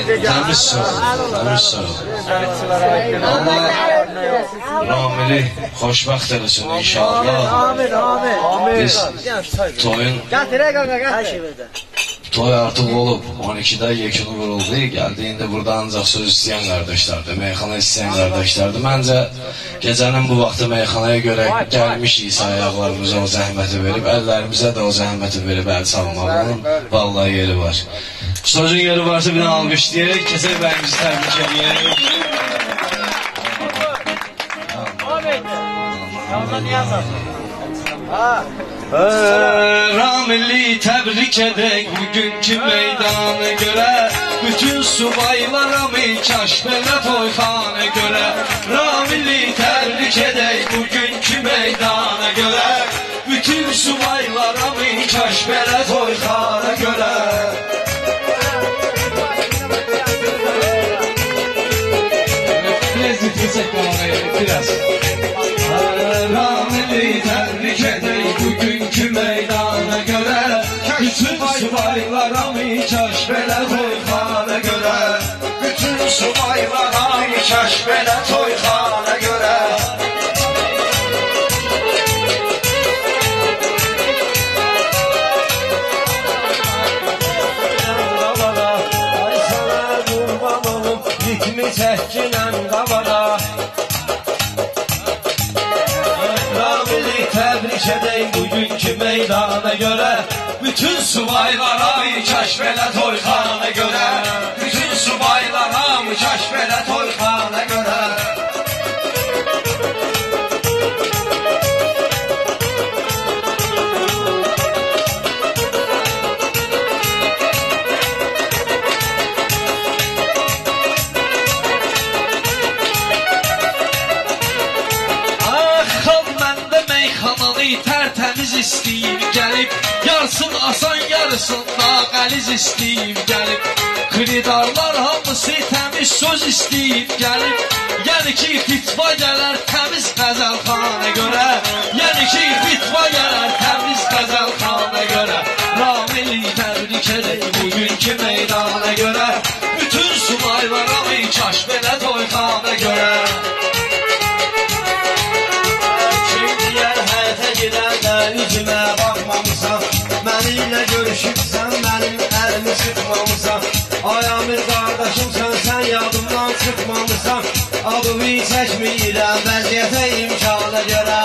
Təmiz sağ ol. Allah Ramili xoşbəxt eləsin inşallah. Biz toyun toy artıq olub, 12-də yekunu vuruldu. Gəldi, indi burada ancaq söz istəyən qardaşlardır, meyxana istəyən qardaşlardır. Məncə gecənin bu vaxtı meyxanaya görə gəlmişiksə ayaqlarımıza o zəhməti verib, əllərimizə də o zəhməti verib əl salmağının vallahi yeri var. Sözün yeri varsa bir alqış deyək, Kəsər bəyimizi təbrik edəyək. Ramilli təbrik edək bugünkü meydanı görə, bütün subaylarımı kaş belə toyxanı görə. Ramilli təbrik edək bugünkü meydanı görə, bütün subaylarımı kaş belə toyxanı görə. Ramilli təbrik edək bugünkü meydana görə, bütün subaylarımı kaş belə toyxana görə, bütün subaylarımı kaş belə toyxana görə. Ay sana qurban olum, ritmi çəkilən qabada. Təbrik edək bugünkü meydana görə, bütün subaylarımı kaş belə toyxana görə, bütün subaylarımı kaş belə toyxana görə. Tərtəmiz istəyib gəlib, yarısın asan yarısında qəliz istəyib gəlib, xiridarlar hamısı təmiz söz istəyib gəlib, yəni ki fitva gələr təmiz qəzəlxana görə, yəni ki fitva gələr təmiz qəzəlxana görə. Ramilli təbrik edək bugünkü meydana görə, bütün subaylarımı kaş belə toyxana görə. Üzümə baxmamısan, mənimlə görüşübsən, mənim əlimi sıxmamısan. Ay Amir qardaşımsan, sən yadımdan çıxmamısan. Adımı çəkməyirəm vəziyyətə imkana görə,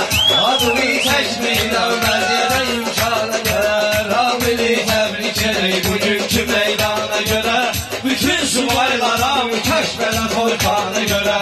adımı çəkməyirəm vəziyyətə imkana görə. Ramilli təbrik edək bugünkü meydana görə, bütün subaylarımı kaş belə toyxana görə.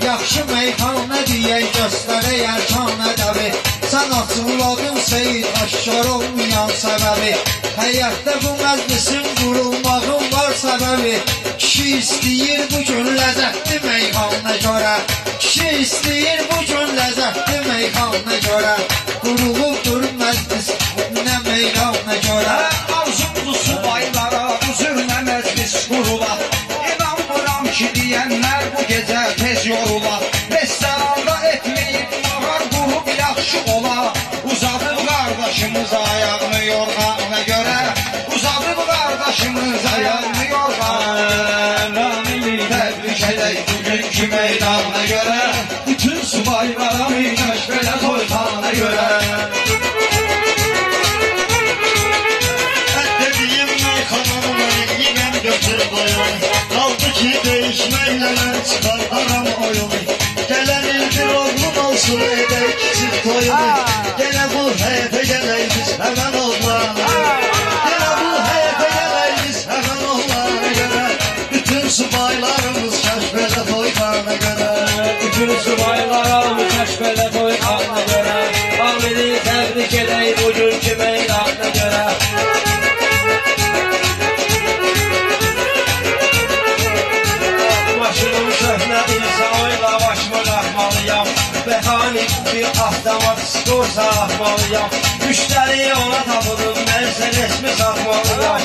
Yaxşı meyxana deyək, göstərəyər şan ədəbi. Sən açıqladın Seyid aşkar olmayan səbəbi. Həyətdə bu məclisin qurulmağın var səbəbi. Kişi istəyir bu gün ləzzətli meyxana görə, kişi istəyir bu gün ləzzətli meyxana görə. Qurulubdur məclis nə meyxana görə. Arzumlu subaylara bu zülmə məclis qurular. İnanmıram ki deyənlər bu gecə tez yorular. Restoranda etməyib mağar qurub yaxşı olar. Uzadıb qardaşımız ayağını yorğana görə, uzadıb qardaşımız ayağını yorğana. Ramilli təbrik edək bugünkü meydana görə, bütün subaylarımı kaş belə toyxana görə. Dediyim meyxanamı yinəm götür qoyun, qaldı ki değişməklə çıxardaram oyunu. Gələn ildir oğlum olsun edək kiçik toyunu. Gələ bu həyətə gələk biz həmən oğlana, gələ bu həyətə gələk biz həmən oğlana görə. Bütün subaylarımız kaş belə toyxana görə, bütün subaylarımız kaş belə toyxana görə. Ramilli təbrik edək bugünkü meydana görə. Başımın köhnə bilsə oyla başımı qaxmalıyam. mekanik bir avtomat skorsa atmalıyam. Müşteri ona tapılıb Mercedes mi satmalıyam?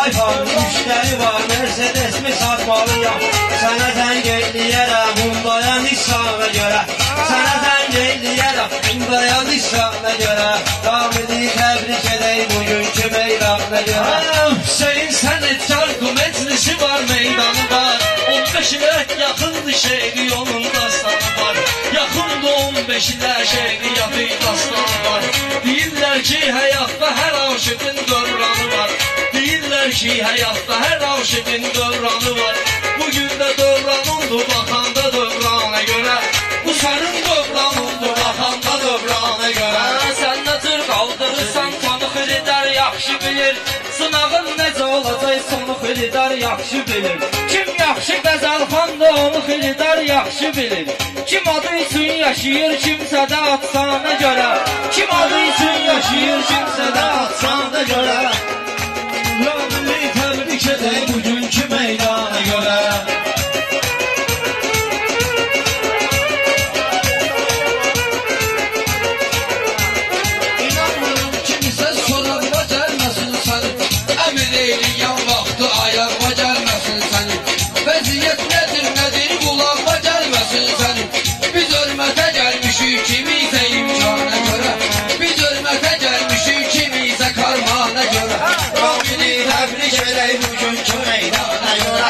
iPhone müşteri var Mercedes mi satmalıyam? Sənə zəng eyləyərəm Hyundai'ya Nissan'a görə. Sənə zəng eyləyərəm Hyundai'ya Nissan'a görə. Ramili təbrik edək bugünkü meydana görə. Hüseyin sənətkar meclisi var, meydanı var. 15 ilə yaxındır şehri yolun dastanı var. Yaxındır 15 ilə şehri yapı dastanı var. Deyirlər ki həyatda hər aşıqın dövranı var. Deyirlər ki həyatda hər aşıqın dövranı var. Bugün də dövranındır baxanda dövrana görə. Bu sənin dövranındır baxanda dövrana görə. Sən nə tür qaldırırsan sonu xilidar yaxşı bilir. Sınavın necə olacaq sonu xilidar yaxşı bilir. Kim yaxşı qəzəlxandır onu xilidar yaxşı bilir. Kim adı üçün yaşayır kimsə də atsana görə. Kim adı üçün yaşayır kimsə də atsana görə. Ramili təbrik edək bugünkü meydana görə. İnanmıram kimisə soraqla gəlməsin səni. Əmr eyləyən vaxtı ayaqla gəlməsin səni. Vəziyyət nədir nədir qulaqla gəlməsin səni. Biz hörmətə gəlmişik kimisə imkana görə. Biz hörmətə gəlmişik kimisə karmana görə. Ramili təbrik edək bugünkü meydana görə.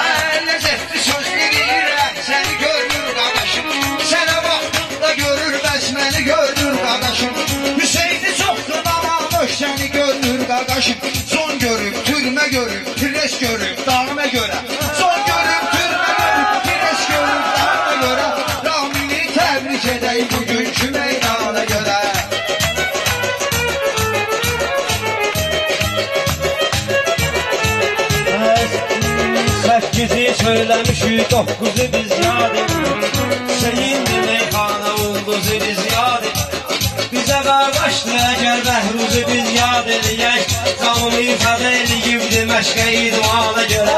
Ləzzətli söz deyirəm, səni görür qardaşım. Sənə vaxtında görür, bəs məni görür qardaşım. Hüseyni çoxdur namanmış, səni görür qardaşım. Son görüb, türmə görüb, pires görüb, dağına görə. Son görüb, türmə görüb, pires görüb, dağına görə. Ramili təbrik edək bugünkü meydana görə. Səkkizi söyləmişik, 9'u biz yad etdik. Seyindi meyxana ulduzu biz yad etdik. Bizə qardaşdır əgər Bəhruzu biz yad edək. Canını ifade edibdi məşqə idmana görə.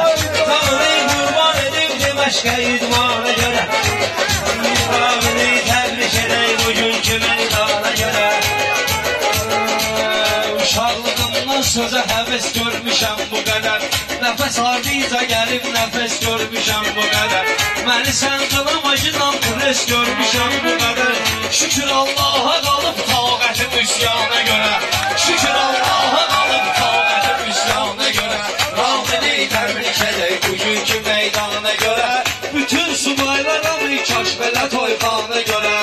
Canını qurban edibdi məşqə idmana görə. Ramili təbrik edək bugünkü meydana görə. Uşaqlığımdan sözə həvəs görmüşəm bu qədər. Nəfəs ardınca gəlib nəfəs görmüşəm bu qədər. Məni sən qılamacıdan pres görmüşəm bu qədər. Şükür Allaha qalıb taqətim üsyana görə. Şükür Allaha qalıb taqətim üsyana görə. Ramili təbrik edək bugünkü meydana görə. Bütün subaylarımı kaş belə toyxana görə.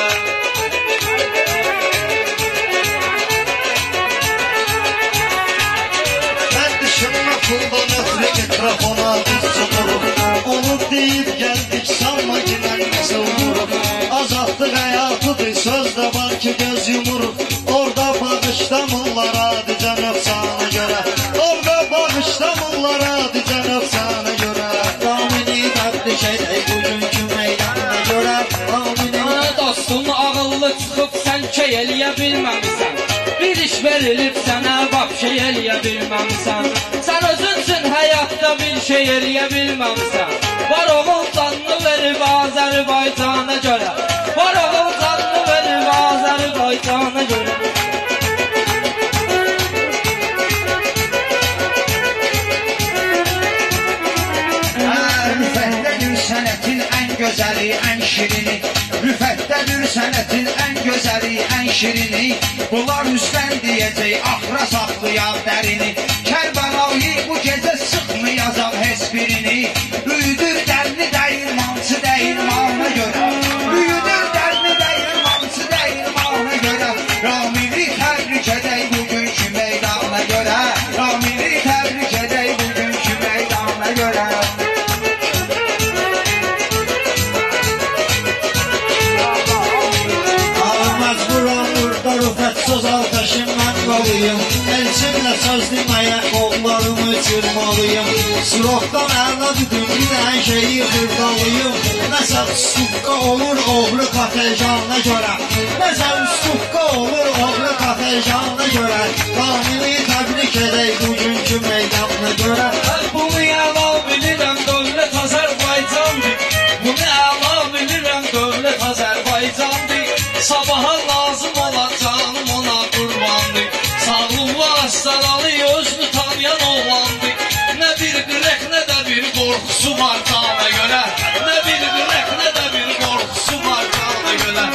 Mikrofona biz soxuruq, olub deyib gəldik, sanma ki mən nəsə umuruq. Azadlıq həyatıdır, sözdə var ki göz yumuruq. Orada bağışlamırlar adicə nöqsana görə. Orada bağışlamırlar adicə nöqsana görə. Ramili təbrik edək bugünkü meydana görə. Ana dostum ağıllı çıxıb sən key eləyə bilməmisən. Bir iş verilib sənə bak şey eləyə bilməmisən. Sən özün üçün həyatda bir şey eləyə bilməmisən. Var oğul canını verib Azərbaycana görə. Var oğul canını verib Azərbaycana görə. Rüfətdədir sənətin ən gözəli, ən şirini. Rüfətdədir sənətin ən gözəli, ən şirini. Bunlar üstən deyəcək, axıra saxlayaq dərini. Kərbəlayı bu gecə sıxmayacaq heç birini. Büyüdür dərli dəyirmançı dəyirmana görə. Büyüdür dərli dəyirmançı dəyirmana görə. Ramili təbrik edək bugünkü meydana görə. Ramili təbrik edək bugünkü meydana görə. Rüfət söz altaşımdan qalıyım. Elçimlə söz deməyə qollarımı çırmalıyım. Suroqdan əla düdüm bir ən şeyi xırdalıyım. Nəsə üstüqqa olur oğru katejana görə. Nəsə üstüqqa olur oğru katejana görə. Ramili təbrik edək bugünkü meydana görə. Bunu əla bilirəm dövlət Azərbaycandır. Bunu əla bilirəm dövlət Azərbaycandır. Sabaha lazım olan canım ona kurbandı. Sağlığı hastalığı özünü tanıyan oğlandı. Ne bir qürək ne de bir korkusu var cana göre. Ne bir qürək ne de bir korkusu var cana göre.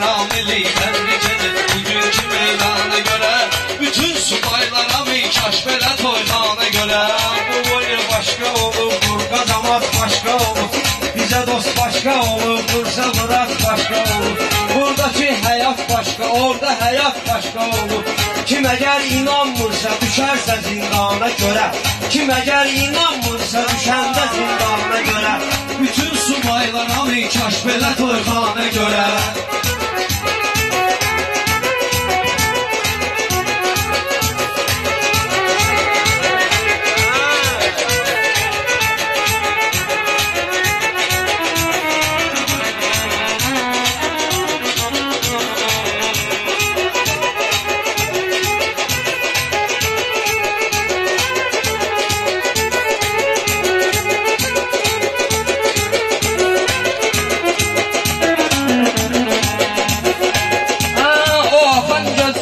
Ramili tebrik edin bugünkü meydana göre. Bütün subaylara bir kaş belə toylana göre. Bu boyu başka olur, burka damat başka olur. Bize dost başka olur, Bursa bırak başka olur. Buradaki hayat başka, orada hayat başka olur. Kim eğer inanmırsa düşerse zindana göre. Kim eğer inanmırsa düşende zindana göre. Bütün subaylara bir kaş belə toylana göre.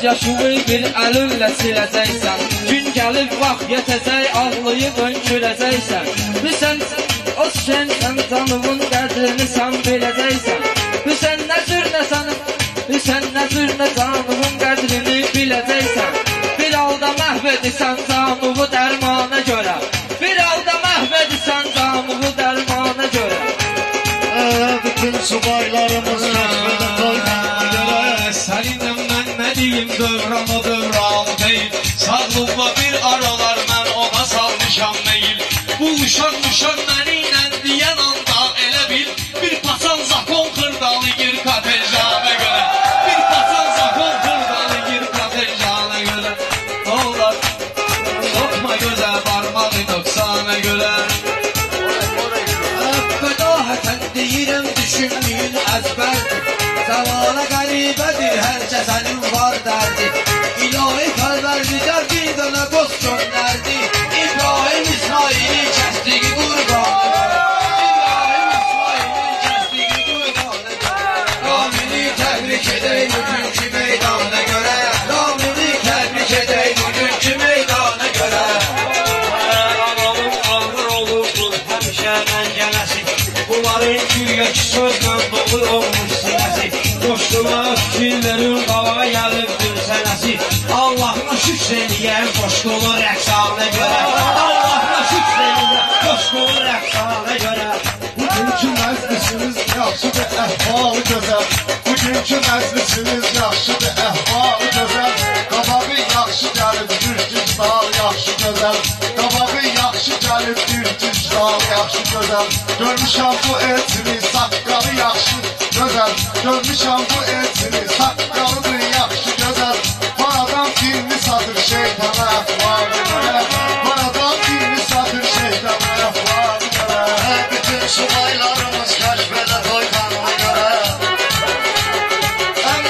Yaşını bir əlillə siləcəksən. Gün gəlib vaxt yetəcək, ağlayıb önkürəcəksən. Bilsən, o sən canımın qədrini sən biləcəksən. Bilsən, nə cür nə canımın qədrini biləcəksən. Bir halda məhv edirsən canımı dərmana görə. Bir halda məhv edirsən canımı dərmana görə. Bütün subaylarımız kəşfədə toymana görə. Səninlə mən nə deyim, dövran o dövran deyil. Sağlıqla bir aralar mən ona salmışam meyil. Bu uşaq mənimlə deyən anda elə bil. Bir paçan zakon xırdalı gir katenjana görə. Bir paçan zakon xırdalı gir katenjana görə. Olar, sokma gözə barmağı noksana görə. Fədahətən deyirəm düşündüyün əzbərdir. Zavana qəribədir, hər kəsənin var dərdi. İlahi pərverdigar bir dönə qoz göndərdi. İbrahim İsmail'i kəsdiyi qurbanı. İbrahim İsmail'i kəsdiyi qurbanı. Ramini təbrik edək bugünkü meydana görə. Ramini təbrik edək bugünkü meydana görə. Anamın ağır olurdur həmişə məngələsi. Bunların güya ki sözlə dolu olmuş sinəsi. Coşquna fikirlərin qavağa gəlibdir sənəsi. Allahına şükr eləyər coşqulu rəqsana görə. Allahına şükr eləyər coşqulu rəqsana görə. Bugünkü məclisimiz yaxşıdır, əhvalı gözəl. Bugünkü məclisimiz yaxşıdır, əhvalı gözəl. Qabağı yaxşı gəlib, dürtüc dal yaxşı gözəl. Qabağı yaxşı gəlib, dürtüc dal yaxşı gözəl. Görmüşəm bu elçini, saqqalı yaxşı gözəl. Görmüşəm bu elçini, saqqalıdır yaxşı gözəl. Paradan filmi satır şeytana əhvalı görə. Paradan filmi satır şeytana əhvalı görə. Bütün subaylarımız kəşfədə toyğanına görə.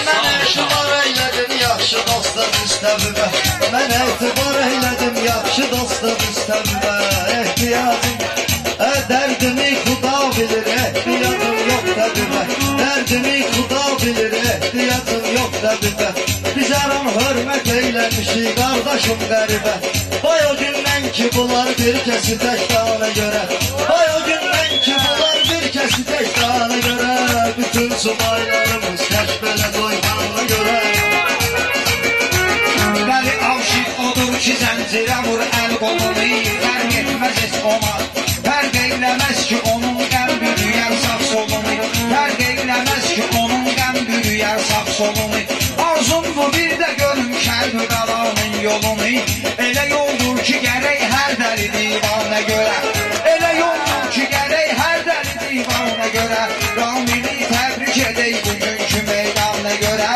Mən etibar eylədim yaxşı dosta müstəbibə. Mən etibar eylədim yaxşı dosta müstəbibə. Ehtiyacım, dərdimi xuda bilir, ehtiyacım yox təbibə. Dərdimi xuda bilir, ehtiyacım yox təbibə. Biz aram hörmət eyləmişik qardaşım qəribə. Vay o gündən ki bunlar bir kəsi təkdana görə. Vay o gündən ki bunlar bir kəsi təkdana görə. Bütün subaylarımız kəşfələ toyğanına görə. Bəli avşik odur ki zəncirə vur əl qolunu. Fərq etməz heç ona. Fərq eyləməz ki onun qəm bürüyər sağ solunu. Fərq eyləməz ki onun qəm bürüyər sağ solunu. Arzum bu bir də görüm şərq qalanın yolunu. Elə yoldur ki gərək hər dəli divanə görə. Elə yoldur ki gərək hər dəli divanə görə. Ramini təbrik edək bugünkü meydana görə.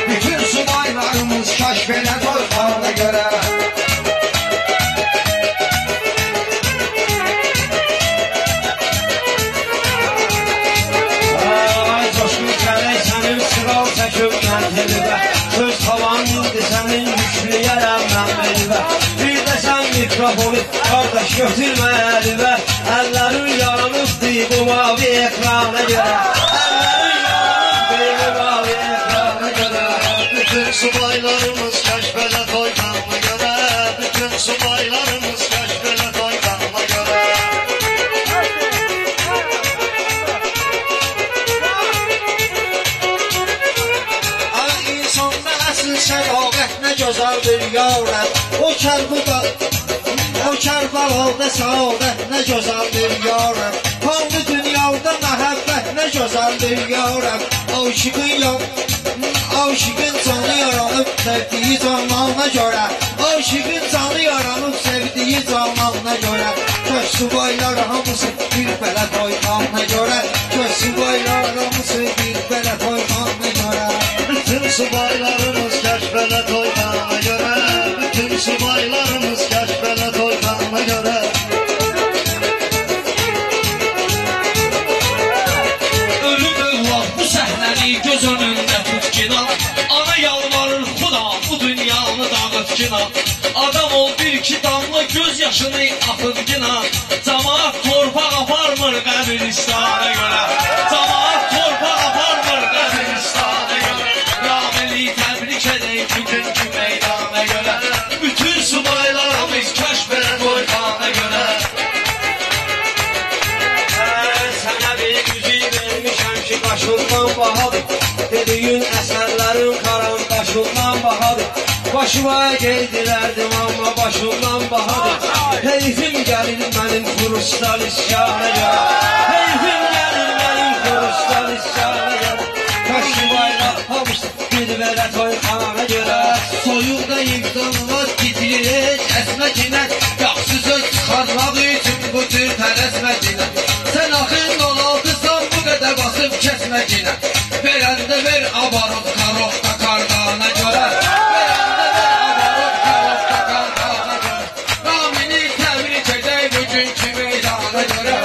Bütün subaylarımız kəşfədə toyğanına görə. Söz havanındır sənin yükləyərəm mən meyvə. Bir də sən mikrofonu qardaş götürmə əlimə. Əllərin yanıbdır bu mavi ekrana görə. Əllərin yanıbdır bu mavi sədaqət nə gözəldir yarəm. O Kərbalada səadət nə gözəldir yarəm. Hanı dünyada məhəbbət nə gözəldir yarəm. Aşıqın canı yaranıb sevdiyi canlarına görə. Aşıqın canı yaranıb sevdiyi canlarına görə. Köz subaylar hamısı bir belə toymağına görə. Köz subaylar hamısı bir belə toymağına görə. Bütün subaylarımız kaç belə toymağına görə. Bütün subaylarımız kaç belə toymağına görə. Ölüm övlad bu səhnəni göz önündə tut kinar. Ana yalvarır xuda bu dünyanı dağıt kinar. Adam ol bir iki damla göz yaşını axıt kinar. Camaat torpaq aparmır qəbiristana görə. Camaat torpaq aparmır qəbiristana görə. Rameli təbrik edək bugünkü meydana görə. Bütün subaylarımız kəşf elə toymağına görə. Sənə bir üzük vermişəm ki, qaşından bahadır. Dediyin əsərlərin karandaşından bahadır. Başıma geydilərdim amma başımdan bahadır. Heyfim gəlir mənim xuruşdan isyana görə. Heyfim gəlir mənim xuruşdan isyana görə. Kaşımayla hamısı bir belə toyxana görə. Soyuqda imkanlar gidilir əsməkinə. Yaxşı söz çıxarmaq üçün bu cür tələsməkinə. Sən axın olaldısan bu qədər basıb kəsməkinə. Verəndə ver abarıq qaroqda qardana görə. Verəndə ver abarıq qaroqda qardana görə. Ramini təbrik edək bugünkü meydana görə.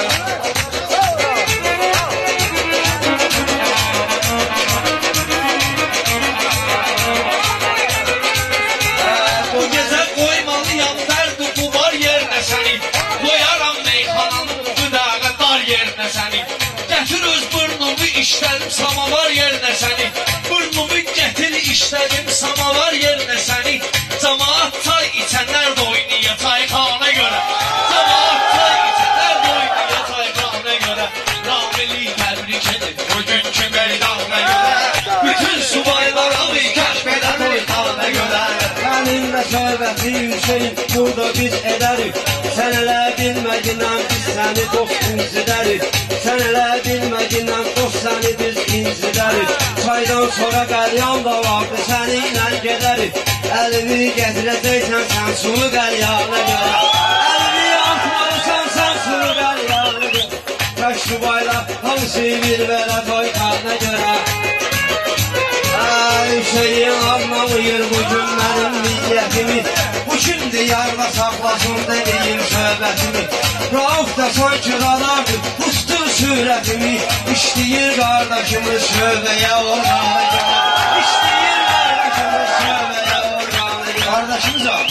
Bu gecə qoymalıyam dərdi bu var yerinə səni. Qoyaram meyxananın bu dağı dar yerinə səni. Gətir öz burnumu işlərim samavar yerinə səni. Burnumu gətir işlərim samavar yerinə səni. Camaat çay içənlər də oynaya çayxana görə. Camaat çay içənlər də oynaya çayxana görə. Rameli təbrik edin bugünkü meydana görə. Bütün subaylarımız kəşf edə toyxana görə. Səninlə söhbəti Hüseyin burada biz edərik. Sən elə bilməginən biz səni dost incidərik. Sən elə bilməginən dost səni biz incidərik. Çaydan sonra qəlyan da vardı səninlə gedərik. Əlini gətirəcəksən sən sulu qəlyana görə. Əlini atmalısan sən sulu qəlyana görə. Kaş subaylar hamısı bir belə toyxana görə. Hüseyin anlamayır bugün mənim niyyətimi. Bu şimdi yarla saxlasın deyim söhbətimi. Rauf da sanki radardır pustu sürətimi. İşləyir qardaşımız şöbəyə orqanı görə. İşləyir qardaşımız şöbəyə orqanı görə. Qardaşımız var.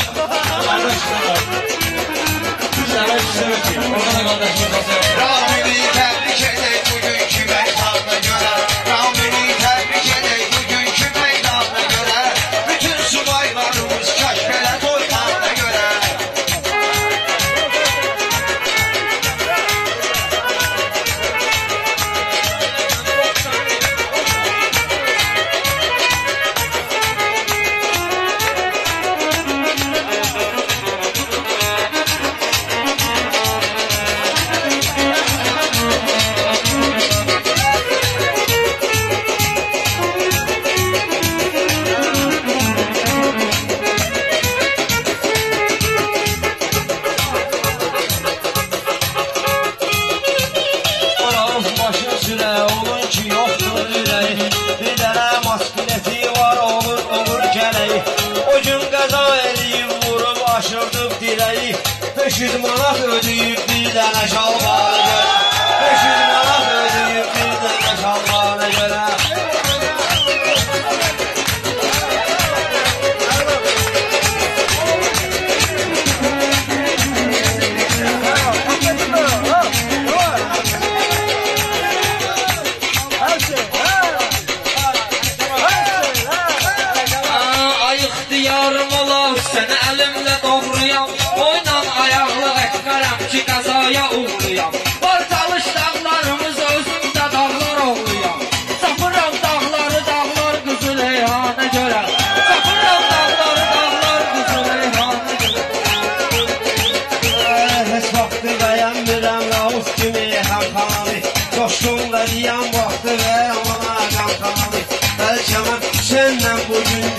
Ramini təbrik edək bugünkü meydana görə. Ramini təbrik edək bugünkü meydana görə. Bütün subaylarımız kəşf elə toymağına görə. O gün qəza eləyib vurub aşırdıb dirəyi. 500 manat ödəyib bir dənə şalvarı görə. 500 manat ödəyib bir dənə şalvarı görə. Səni əlimlə doğruyam, oynan ayaqlıq etmərəm ki, qəzaya uğruyam. Var çalış dağlarımız özümdə dağlar oğluyam. Çapıram dağları dağlar qızıl eyhana görə. Çapıram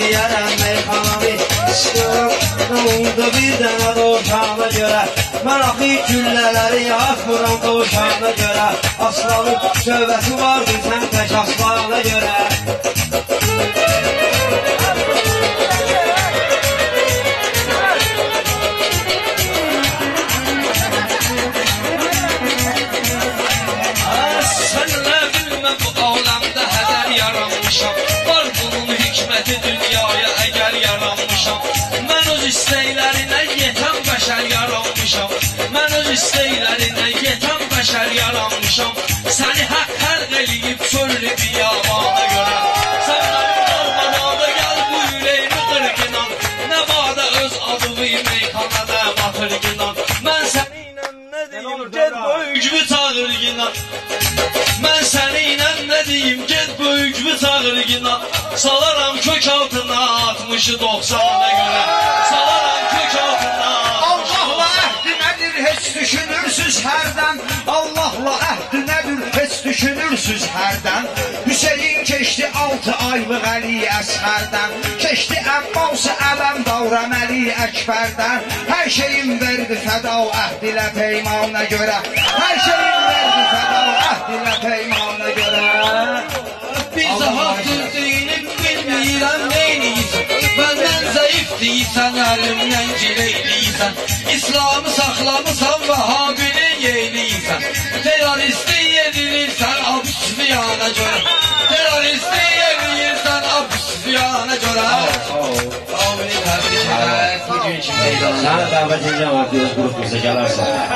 deyərəm meyxanamı. İstiyorum oldu bir dənə dovşana görə. Mən axı güllələri atmıram dovşana görə. Aslanın söhbəti vardır sən tək aslana görə. Var bunun hikməti dünyaya əgər yaranmışam. Mən öz istəklərinə yetən bəşər yaranmışam. Mən öz istəklərinə yetən bəşər yaranmışam. Səni haqq xərq eləyib çöllü biyabana görə. Sən mənim olmamada gəl bu ürəyini qırgınan. Nə bada öz adımı meyxanada batırgınan. Mən səninlə nə deyim get böyükmü çağırgınan. Mən səninlə nə deyim get böyükmü çağırgınan. Salaram kök altına 60-90'a görə. Salaram kök altına 60-90'a. Allahla əhdi nədir heç düşünürsüz hərdən. Allahla əhdi nədir heç düşünürsüz hərdən. Hüseyin keçdi 6 aylıq Əli Əsgərdən. Keçdi Əbbas Ələm Davram Əli Əkbərdən. Hər şeyin verdi fəda o əhd ilə peymana görə. Hər şeyin verdi fəda o əhd ilə peymana görə. Biz haqqın deyilib bilmirəm neyniysən. Məndən zəif deyilsən, əlimdən gileyliysən. İslamı saxlamısan və habini yeyliysən. Teröristi yedirirsən abüsviyana görə. Teröristi yedirirsən abüsviyana görə. Abini təbrik edək, bu gün kimi Səni dəvət edəcəm, öz qrupumuza gələrsən.